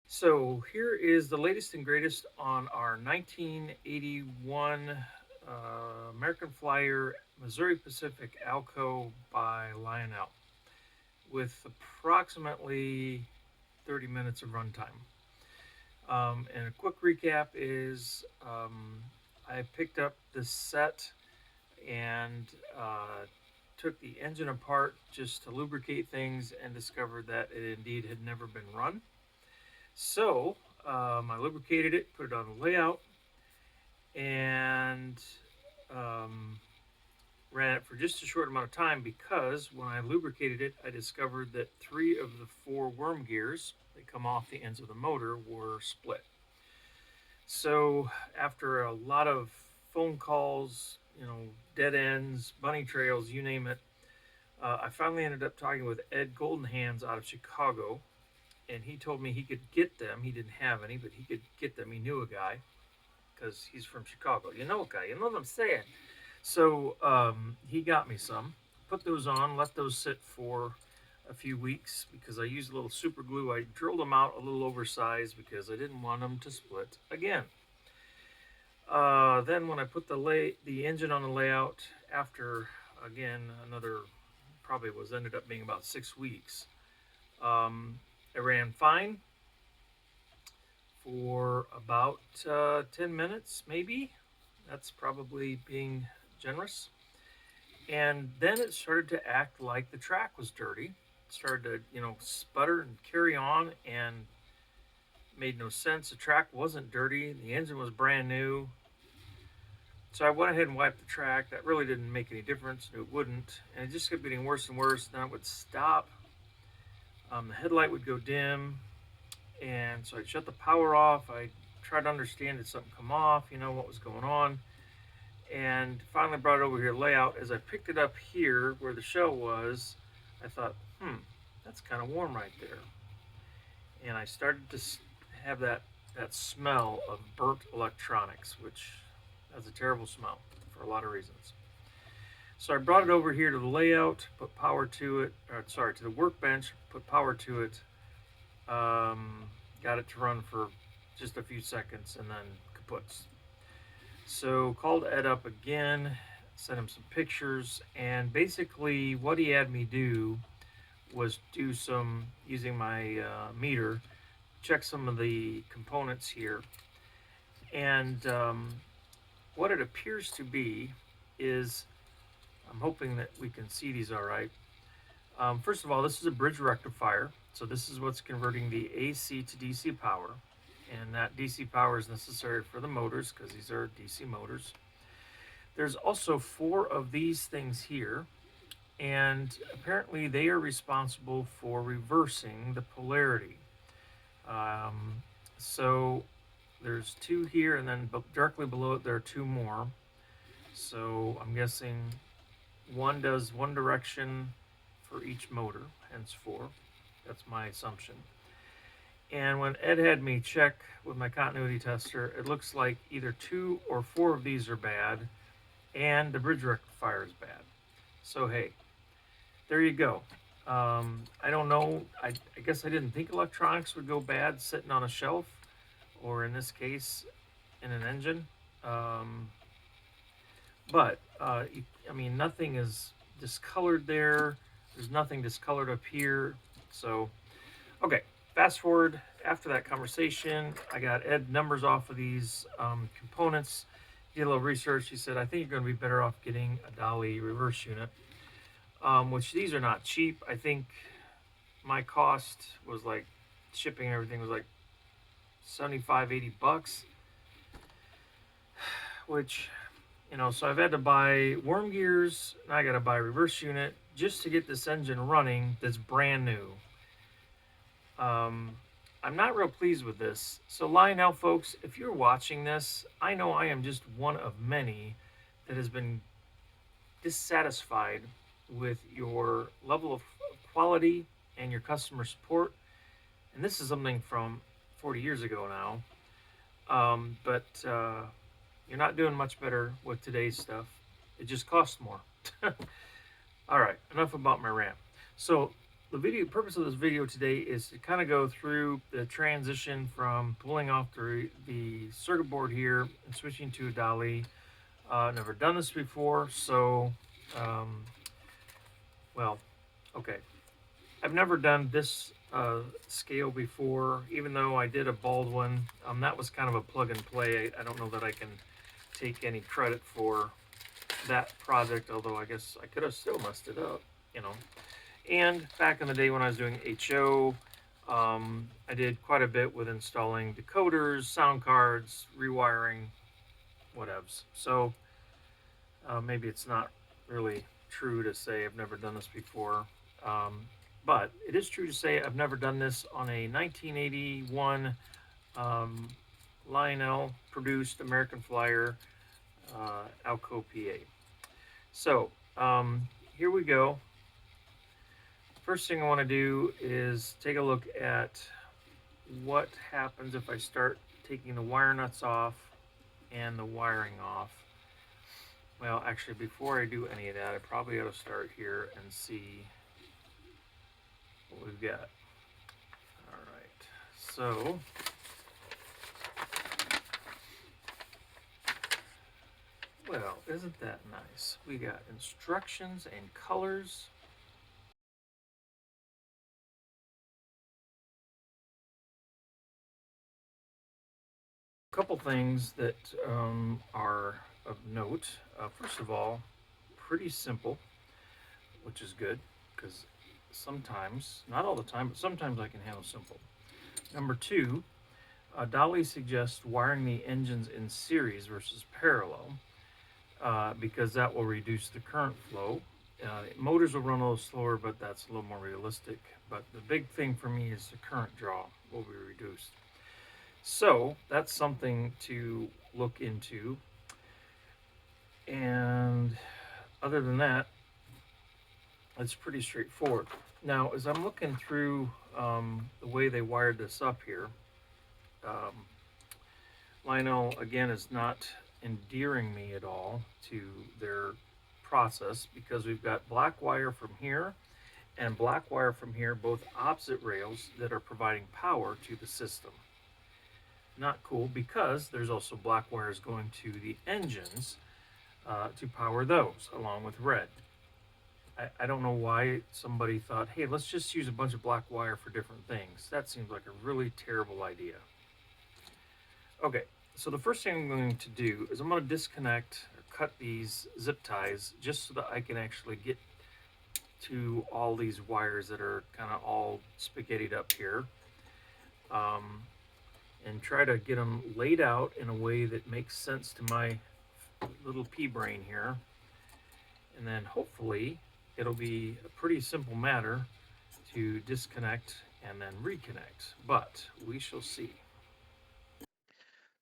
So here is the latest and greatest on our 1981 American Flyer Missouri Pacific Alco by Lionel, with approximately 30 minutes of runtime. And a quick recap is I picked up this set and took the engine apart just to lubricate things and discovered that it indeed had never been run. So I lubricated it, put it on the layout, and um, ran it for just a short amount of time because when I lubricated it, I discovered that 3 of the 4 worm gears that come off the ends of the motor were split. So after a lot of phone calls, dead ends, bunny trails, you name it, I finally ended up talking with Ed Goldenhands out of Chicago, and he told me he could get them. He didn't have any, but he could get them. He knew a guy because he's from Chicago. You know a guy. You know what I'm saying. So he got me some. Put those on. Let those sit for a few weeks because I used a little super glue. I drilled them out a little oversized because I didn't want them to split again. Then when I put the engine on the layout after again another probably ended up being about 6 weeks. It ran fine for about 10 minutes, maybe. That's probably being generous. And then it started to act like the track was dirty. It started to, sputter and carry on and made no sense. The track wasn't dirty. The engine was brand new. So I went ahead and wiped the track. That really didn't make any difference. It wouldn't. And it just kept getting worse and worse. Then it would stop. The headlight would go dim. And so I'd shut the power off. I tried to understand, did something come off, what was going on. And finally brought it over here layout. As I picked it up here where the shell was, I thought, that's kind of warm right there. And I started to have that smell of burnt electronics, which has a terrible smell for a lot of reasons. So I brought it over here to the layout, put power to it, to the workbench, put power to it, got it to run for just a few seconds, and then kaputs. So called Ed up again, sent him some pictures, and basically what he had me do was do some, using my meter, check some of the components here. And what it appears to be is, I'm hoping that we can see these all right. First of all, this is a bridge rectifier. So this is what's converting the AC to DC power. And that DC power is necessary for the motors because these are DC motors. There's also 4 of these things here. And apparently they are responsible for reversing the polarity. So there's 2 here, and then directly below it there are 2 more. So I'm guessing one does one direction for each motor, hence 4. That's my assumption. And when Ed had me check with my continuity tester, it looks like either 2 or 4 of these are bad, and the bridge rectifier is bad. So hey, there you go. I don't know. I guess I didn't think electronics would go bad sitting on a shelf, or in this case, in an engine. But nothing is discolored there. There's nothing discolored up here. So, okay, fast forward. After that conversation, I got Ed numbers off of these components. Did a little research. He said, I think you're going to be better off getting a dolly reverse unit, which these are not cheap. I think my cost was like, shipping and everything was like $75-80, which, so I've had to buy worm gears. Now I got to buy a reverse unit just to get this engine running that's brand new. I'm not real pleased with this. So Lionel, folks, if you're watching this, I know I am just one of many that has been dissatisfied with your level of quality and your customer support. And this is something from 40 years ago now. But you're not doing much better with today's stuff. It just costs more. All right, enough about my rant. So the video purpose of this video today is to kind of go through the transition from pulling off the circuit board here and switching to a dolly. Never done this before, so um, well, okay. I've never done this scale before, even though I did a Baldwin. That was kind of a plug and play. I don't know that I can take any credit for that project, although I guess I could have still messed it up, you know. And back in the day when I was doing HO, I did quite a bit with installing decoders, sound cards, rewiring, whatevs. So maybe it's not really true to say I've never done this before. Um, but it is true to say I've never done this on a 1981 um, Lionel produced American Flyer Alco PA. So here we go. First thing I want to do is take a look at what happens if I start taking the wire nuts off and the wiring off. Well, actually, before I do any of that, I probably ought to start here and see what we've got. All right, so well, isn't that nice? We got instructions and colors. A couple things that are of note. First of all, pretty simple, which is good because sometimes, not all the time, but sometimes I can handle simple. Number two, Dolly suggests wiring the engines in series versus parallel because that will reduce the current flow. Motors will run a little slower, but that's a little more realistic. But the big thing for me is the current draw will be reduced. So that's something to look into. And other than that, it's pretty straightforward. Now, as I'm looking through the way they wired this up here, um, Lionel, again, is not endearing me at all to their process because we've got black wire from here and black wire from here, both opposite rails that are providing power to the system. Not cool because there's also black wires going to the engines to power those along with red. I don't know why somebody thought, hey, let's just use a bunch of black wire for different things. That seems like a really terrible idea. Okay, so the first thing I'm going to do is I'm going to disconnect or cut these zip ties just so that I can actually get to all these wires that are kind of all spaghettied up here. And try to get them laid out in a way that makes sense to my little pea brain here. And then hopefully it'll be a pretty simple matter to disconnect and then reconnect, but we shall see.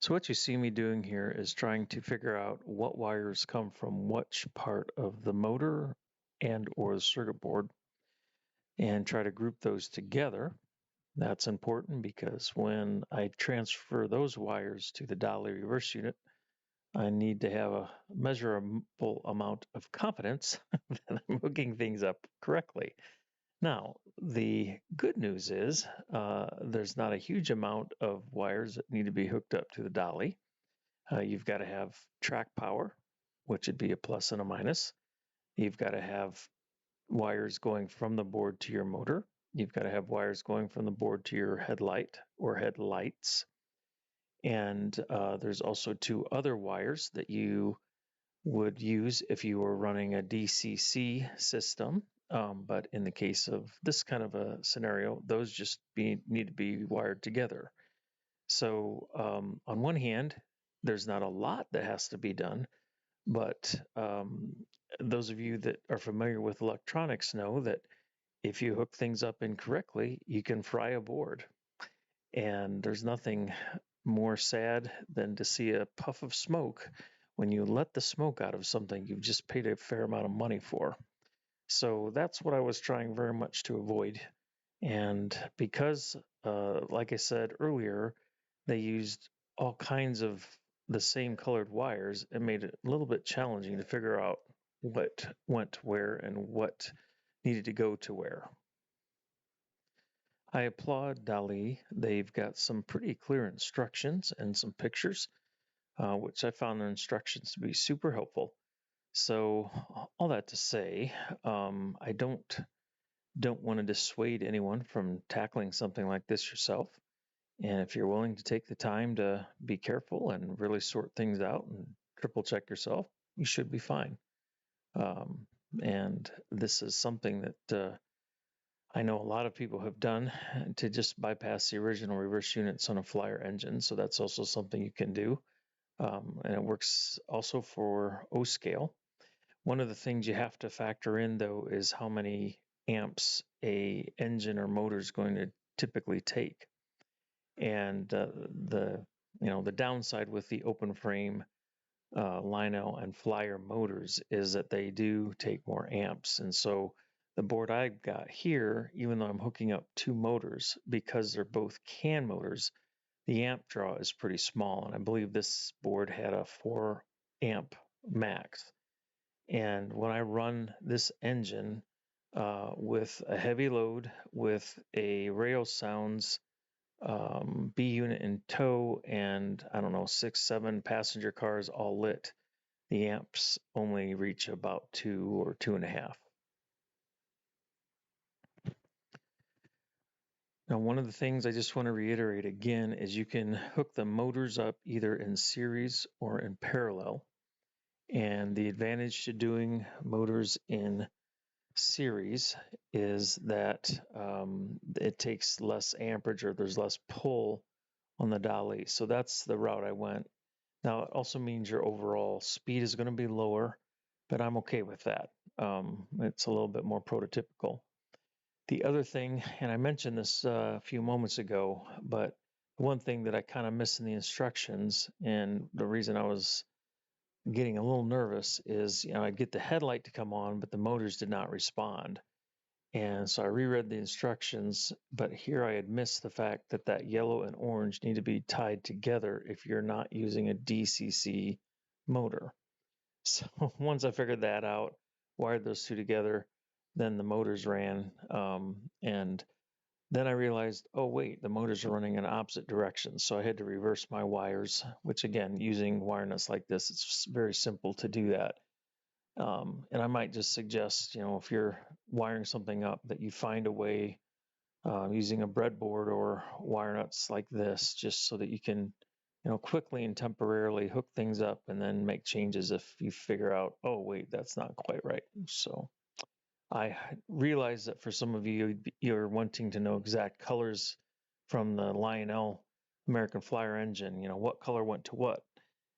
So what you see me doing here is trying to figure out what wires come from which part of the motor and or the circuit board and try to group those together. That's important because when I transfer those wires to the dolly reverse unit, I need to have a measurable amount of confidence that I'm hooking things up correctly. Now, the good news is there's not a huge amount of wires that need to be hooked up to the dolly. You've got to have track power, which would be a plus and a minus. You've got to have wires going from the board to your motor. You've got to have wires going from the board to your headlight or headlights. And there's also two other wires that you would use if you were running a DCC system. But in the case of this kind of a scenario, those just need to be wired together. So on one hand, there's not a lot that has to be done, but those of you that are familiar with electronics know that if you hook things up incorrectly, you can fry a board. And there's nothing more sad than to see a puff of smoke when you let the smoke out of something you've just paid a fair amount of money for. So that's what I was trying very much to avoid. And because, like I said earlier, they used all kinds of the same colored wires, it made it a little bit challenging to figure out what went where and what needed to go to where. I applaud Dali. They've got some pretty clear instructions and some pictures, which I found their instructions to be super helpful. So all that to say, I don't want to dissuade anyone from tackling something like this yourself. And if you're willing to take the time to be careful and really sort things out and triple check yourself, you should be fine. And this is something that I know a lot of people have done to just bypass the original reverse units on a Flyer engine. So that's also something you can do. And it works also for O scale. One of the things you have to factor in, though, is how many amps a engine or motor is going to typically take. And the downside with the open frame Lionel and Flyer motors is that they do take more amps. And so the board I've got here, even though I'm hooking up two motors, because they're both CAN motors, the amp draw is pretty small. And I believe this board had a 4 amp max. And when I run this engine with a heavy load, with a Rail Sounds B unit in tow, and I don't know, 6, 7 passenger cars all lit, the amps only reach about 2 or 2.5. Now, one of the things I just want to reiterate again is you can hook the motors up either in series or in parallel. And the advantage to doing motors in series is that it takes less amperage, or there's less pull on the dolly. So that's the route I went. Now, it also means your overall speed is going to be lower, but I'm okay with that. It's a little bit more prototypical. The other thing, and I mentioned this a few moments ago, but one thing that I kind of missed in the instructions, and the reason I was getting a little nervous is, I'd get the headlight to come on, but the motors did not respond. And so I reread the instructions, but here I had missed the fact that that yellow and orange need to be tied together if you're not using a DCC motor. So once I figured that out, wired those two together, then the motors ran. And then I realized, oh, wait, the motors are running in opposite directions. So I had to reverse my wires, which again, using wire nuts like this, it's very simple to do that. And I might just suggest, if you're wiring something up, that you find a way using a breadboard or wire nuts like this, just so that you can, quickly and temporarily hook things up and then make changes if you figure out, oh, wait, that's not quite right. So I realize that for some of you, you're wanting to know exact colors from the Lionel American Flyer engine, what color went to what.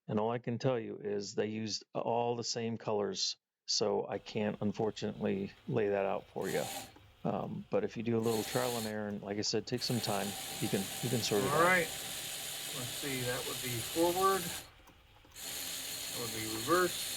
And all I can tell you is they used all the same colors, so I can't unfortunately lay that out for you. But if you do a little trial and error, and like I said, take some time, you can sort it out. All right. Let's see. That would be forward. That would be reverse.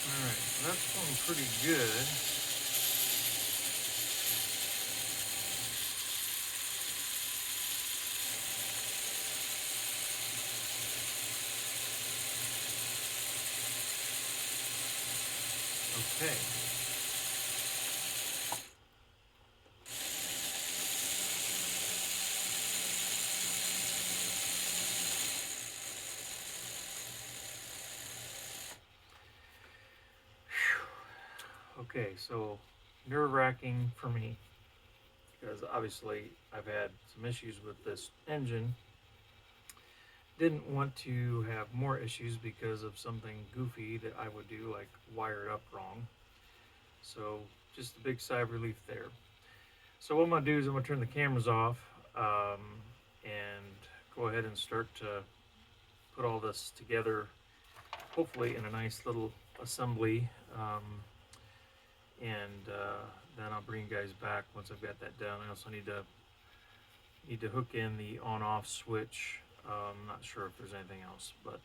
All right. So that's going pretty good. Okay. Okay, so nerve-wracking for me because obviously I've had some issues with this engine. Didn't want to have more issues because of something goofy that I would do, like wire it up wrong. So just a big sigh of relief there. So what I'm gonna do is I'm gonna turn the cameras off and go ahead and start to put all this together hopefully in a nice little assembly. And then I'll bring you guys back once I've got that done. I also need to hook in the on-off switch. Not sure if there's anything else, but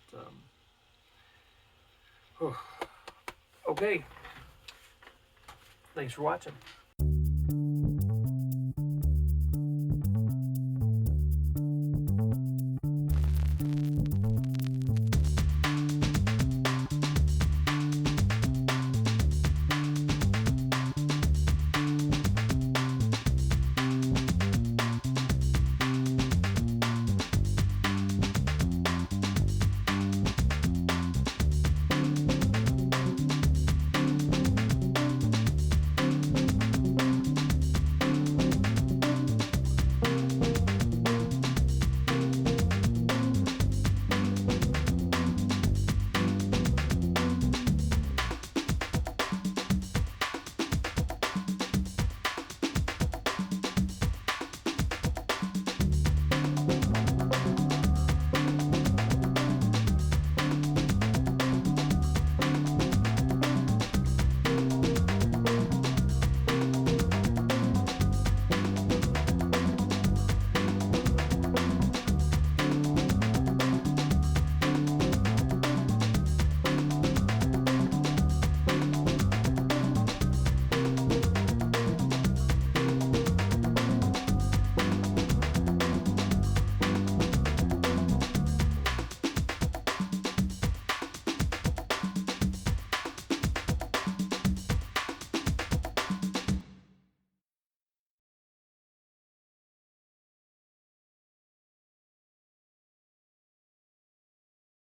okay. Thanks for watching.